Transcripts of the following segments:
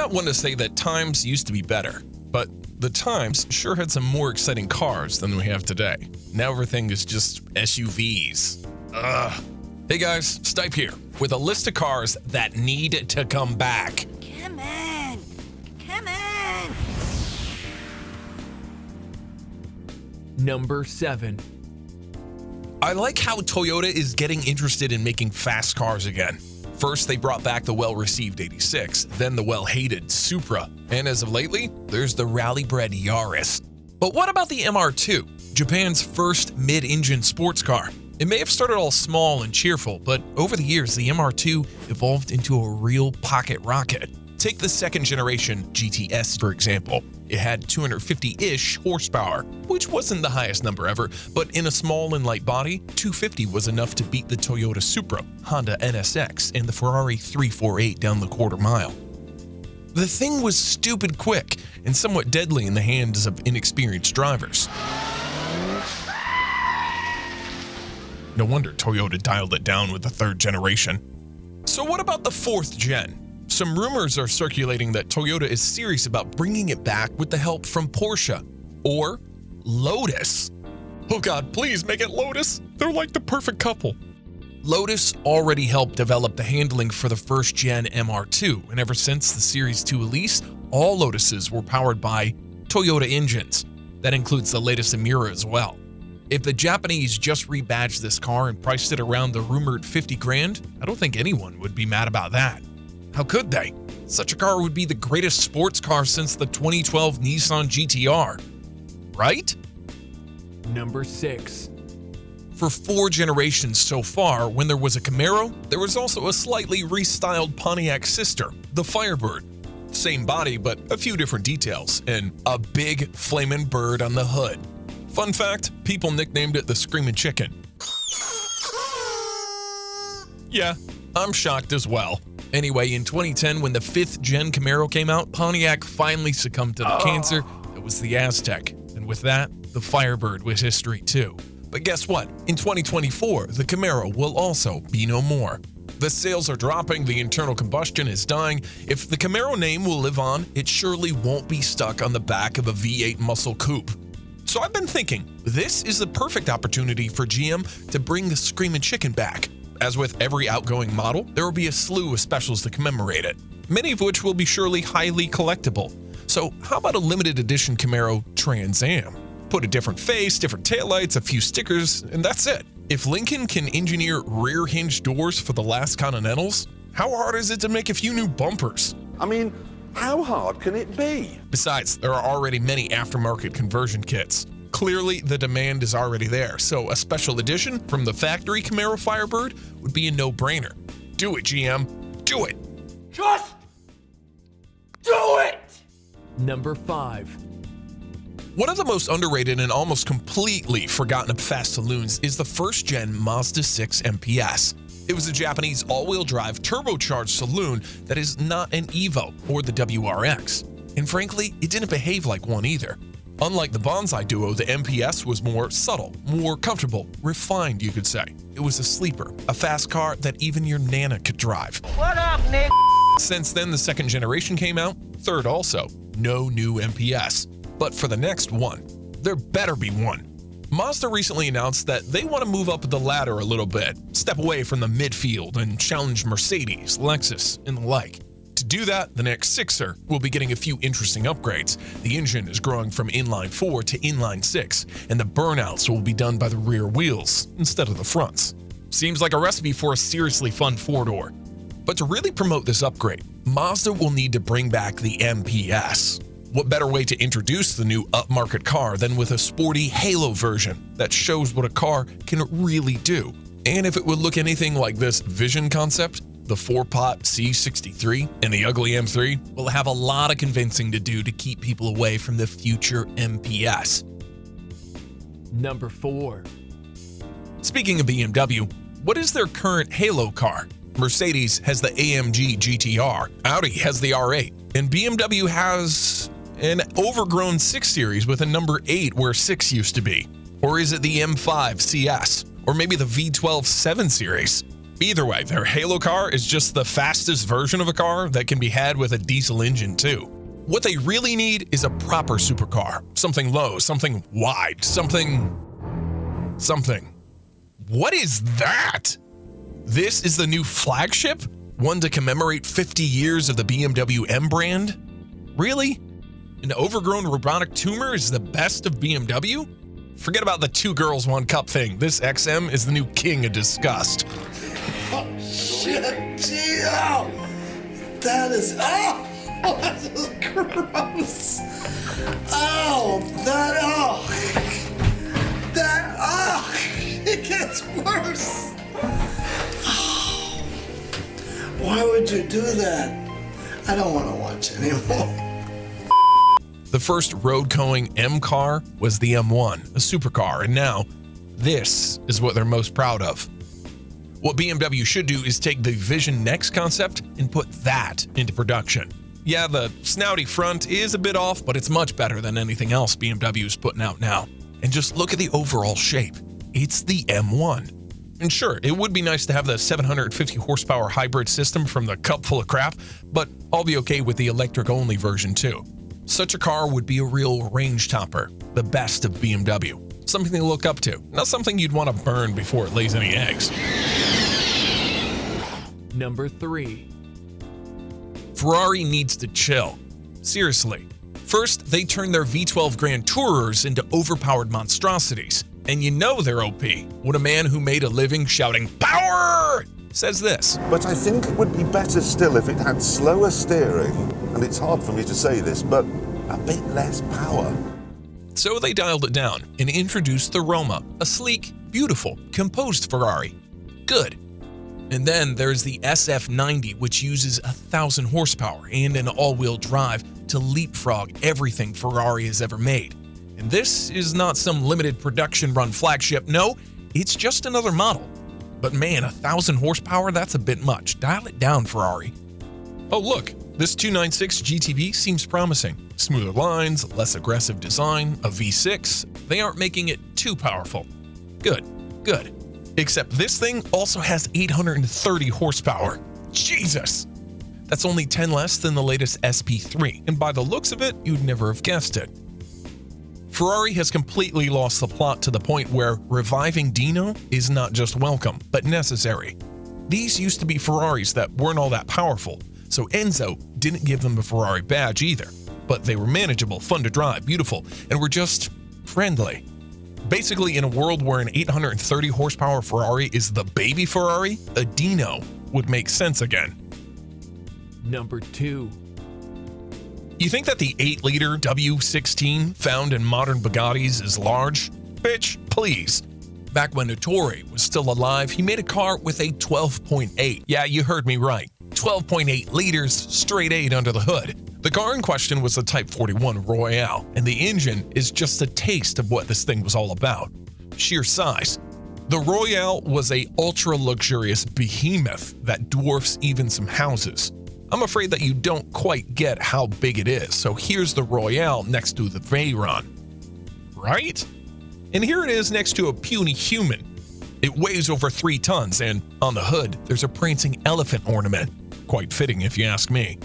not one to say that times used to be better, but the times sure had some more exciting cars than we have today. Now everything is just SUVs. Ugh. Hey guys, Stype here, with a list of cars that need to come back. Come on! Come on! Number 7. I like how Toyota is getting interested in making fast cars again. First, they brought back the well-received 86, then the well-hated Supra, and as of lately, there's the rally-bred Yaris. But what about the MR2, Japan's first mid-engine sports car? It may have started all small and cheerful, but over the years, the MR2 evolved into a real pocket rocket. Take the second-generation GTS, for example. It had 250-ish horsepower, which wasn't the highest number ever, but in a small and light body, 250 was enough to beat the Toyota Supra, Honda NSX, and the Ferrari 348 down the quarter mile. The thing was stupid quick and somewhat deadly in the hands of inexperienced drivers. No wonder Toyota dialed it down with the third generation. So what about the fourth gen? Some rumors are circulating that Toyota is serious about bringing it back with the help from Porsche or Lotus. Oh God, please make it Lotus. They're like the perfect couple. Lotus already helped develop the handling for the first gen MR2, and ever since the Series 2 release, all Lotuses were powered by Toyota engines. That includes the latest Emira as well. If the Japanese just rebadged this car and priced it around the rumored 50 grand, I don't think anyone would be mad about that. How could they? Such a car would be the greatest sports car since the 2012 Nissan GT-R, right? Number 6. For 4 generations so far, when there was a Camaro, there was also a slightly restyled Pontiac sister, the Firebird. Same body, but a few different details, and a big flamin' bird on the hood. Fun fact, people nicknamed it the Screamin' Chicken. Yeah, I'm shocked as well. Anyway, in 2010, when the 5th gen Camaro came out, Pontiac finally succumbed to the cancer that was the Aztec. And with that, the Firebird was history too. But guess what? In 2024, the Camaro will also be no more. The sales are dropping, the internal combustion is dying. If the Camaro name will live on, it surely won't be stuck on the back of a V8 muscle coupe. So I've been thinking, this is the perfect opportunity for GM to bring the Screamin' Chicken back. As with every outgoing model, there will be a slew of specials to commemorate it, many of which will be surely highly collectible. So how about a limited edition Camaro Trans Am? Put a different face, different taillights, a few stickers, and that's it. If Lincoln can engineer rear hinge doors for the last Continentals, how hard is it to make a few new bumpers? I mean, how hard can it be? Besides, there are already many aftermarket conversion kits. Clearly, the demand is already there, so a special edition from the factory Camaro Firebird would be a no-brainer. Do it, GM. Do it! Just do it! Number 5. One of the most underrated and almost completely forgotten of fast saloons is the first-gen Mazda 6 MPS. It was a Japanese all-wheel drive turbocharged saloon that is not an Evo or the WRX. And frankly, it didn't behave like one either. Unlike the Bonsai Duo, the MPS was more subtle, more comfortable, refined, you could say. It was a sleeper, a fast car that even your Nana could drive. What up, Nick? Since then, the second generation came out, third also. No new MPS. But for the next one, there better be one. Mazda recently announced that they want to move up the ladder a little bit, step away from the midfield and challenge Mercedes, Lexus, and the like. To do that, the next 6er will be getting a few interesting upgrades. The engine is growing from inline 4 to inline 6, and the burnouts will be done by the rear wheels instead of the fronts. Seems like a recipe for a seriously fun 4-door. But to really promote this upgrade, Mazda will need to bring back the MPS. What better way to introduce the new upmarket car than with a sporty Halo version that shows what a car can really do? And if it would look anything like this Vision concept, the 4-pot C63 and the ugly M3 will have a lot of convincing to do to keep people away from the future MPS. Number 4. Speaking of BMW, what is their current Halo car? Mercedes has the AMG GT-R, Audi has the R8, and BMW has an overgrown 6 Series with a number 8 where 6 used to be. Or is it the M5 CS? Or maybe the V12 7 Series? Either way, their Halo car is just the fastest version of a car that can be had with a diesel engine too. What they really need is a proper supercar. Something low, something wide, something. What is that? This is the new flagship? One to commemorate 50 years of the BMW M brand? Really? An overgrown robotic tumor is the best of BMW? Forget about the 2 girls, 1 cup thing. This XM is the new king of disgust. Oh, shit, gee, oh, that is, that is gross. It gets worse. Oh, why would you do that? I don't want to watch anymore. The first road-going M car was the M1, a supercar, and now this is what they're most proud of. What BMW should do is take the Vision Next concept and put that into production. Yeah, the snouty front is a bit off, but it's much better than anything else BMW is putting out now. And just look at the overall shape. It's the M1. And sure, it would be nice to have the 750 horsepower hybrid system from the cup full of crap, but I'll be okay with the electric-only version too. Such a car would be a real range topper, the best of BMW. Something to look up to, not something you'd want to burn before it lays any eggs. Number 3. Ferrari needs to chill. Seriously. First, they turned their V12 Grand Tourers into overpowered monstrosities. And you know they're OP when a man who made a living shouting "Power!" says this. But I think it would be better still if it had slower steering, and it's hard for me to say this, but a bit less power. So they dialed it down and introduced the Roma, a sleek, beautiful, composed Ferrari. Good. And then there's the SF90, which uses 1,000 horsepower and an all-wheel drive to leapfrog everything Ferrari has ever made. And this is not some limited production run flagship, no, it's just another model. But man, 1,000 horsepower, that's a bit much. Dial it down, Ferrari. Oh look, this 296 GTB seems promising. Smoother lines, less aggressive design, a V6. They aren't making it too powerful. Good. Except this thing also has 830 horsepower. Jesus! That's only 10 less than the latest SP3, and by the looks of it, you'd never have guessed it. Ferrari has completely lost the plot to the point where reviving Dino is not just welcome, but necessary. These used to be Ferraris that weren't all that powerful, so Enzo didn't give them a Ferrari badge either. But they were manageable, fun to drive, beautiful, and were just friendly. Basically, in a world where an 830 horsepower Ferrari is the baby Ferrari, a Dino would make sense again. Number 2. You think that the 8-liter W16 found in modern Bugattis is large? Bitch, please. Back when Ettore was still alive, he made a car with a 12.8. Yeah, you heard me right. 12.8 liters, straight 8 under the hood. The car in question was the Type 41 Royale, and the engine is just a taste of what this thing was all about. Sheer size. The Royale was a ultra-luxurious behemoth that dwarfs even some houses. I'm afraid that you don't quite get how big it is, so here's the Royale next to the Veyron. Right? And here it is next to a puny human. It weighs over 3 tons, and on the hood, there's a prancing elephant ornament. Quite fitting if you ask me.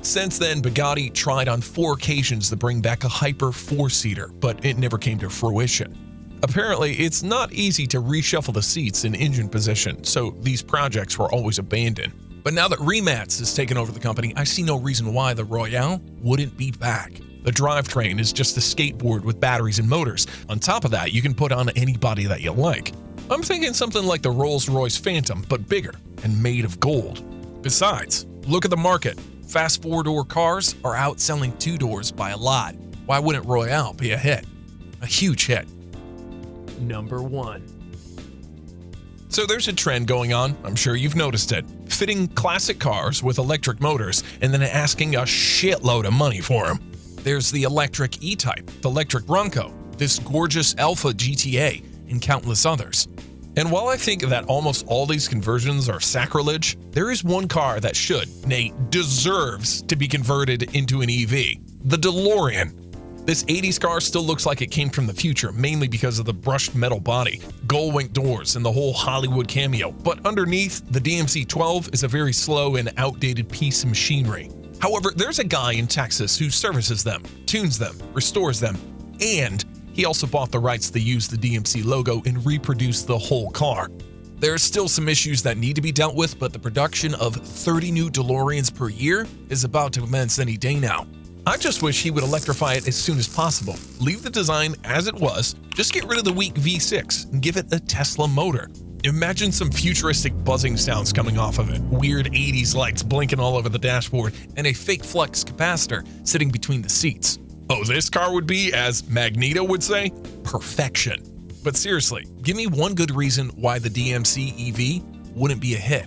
Since then, Bugatti tried on 4 occasions to bring back a Hyper 4-seater, but it never came to fruition. Apparently, it's not easy to reshuffle the seats in engine position, so these projects were always abandoned. But now that Remats has taken over the company, I see no reason why the Royale wouldn't be back. The drivetrain is just a skateboard with batteries and motors. On top of that, you can put on any body that you like. I'm thinking something like the Rolls-Royce Phantom, but bigger and made of gold. Besides, look at the market. Fast 4-door cars are outselling 2-doors by a lot. Why wouldn't Royale be a hit? A huge hit. Number 1. So there's a trend going on, I'm sure you've noticed it, fitting classic cars with electric motors and then asking a shitload of money for them. There's the electric E-Type, the electric Bronco, this gorgeous Alpha GTA, and countless others. And while I think that almost all these conversions are sacrilege, there is one car that should, nay, deserves to be converted into an EV, the DeLorean. This 80s car still looks like it came from the future, mainly because of the brushed metal body, gull-wing doors, and the whole Hollywood cameo, but underneath, the DMC-12 is a very slow and outdated piece of machinery. However, there's a guy in Texas who services them, tunes them, restores them, and he also bought the rights to use the DMC logo and reproduce the whole car. There are still some issues that need to be dealt with, but the production of 30 new DeLoreans per year is about to commence any day now. I just wish he would electrify it as soon as possible. Leave the design as it was, just get rid of the weak V6 and give it a Tesla motor. Imagine some futuristic buzzing sounds coming off of it, weird 80s lights blinking all over the dashboard, and a fake flux capacitor sitting between the seats. Oh, this car would be, as Magneto would say, perfection. But seriously, give me one good reason why the DMC EV wouldn't be a hit.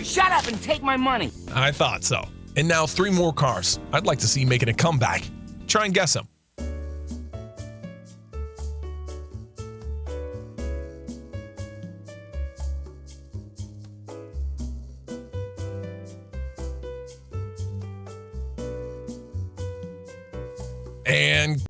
Shut up and take my money. I thought so. And now 3 more cars I'd like to see making a comeback. Try and guess them. And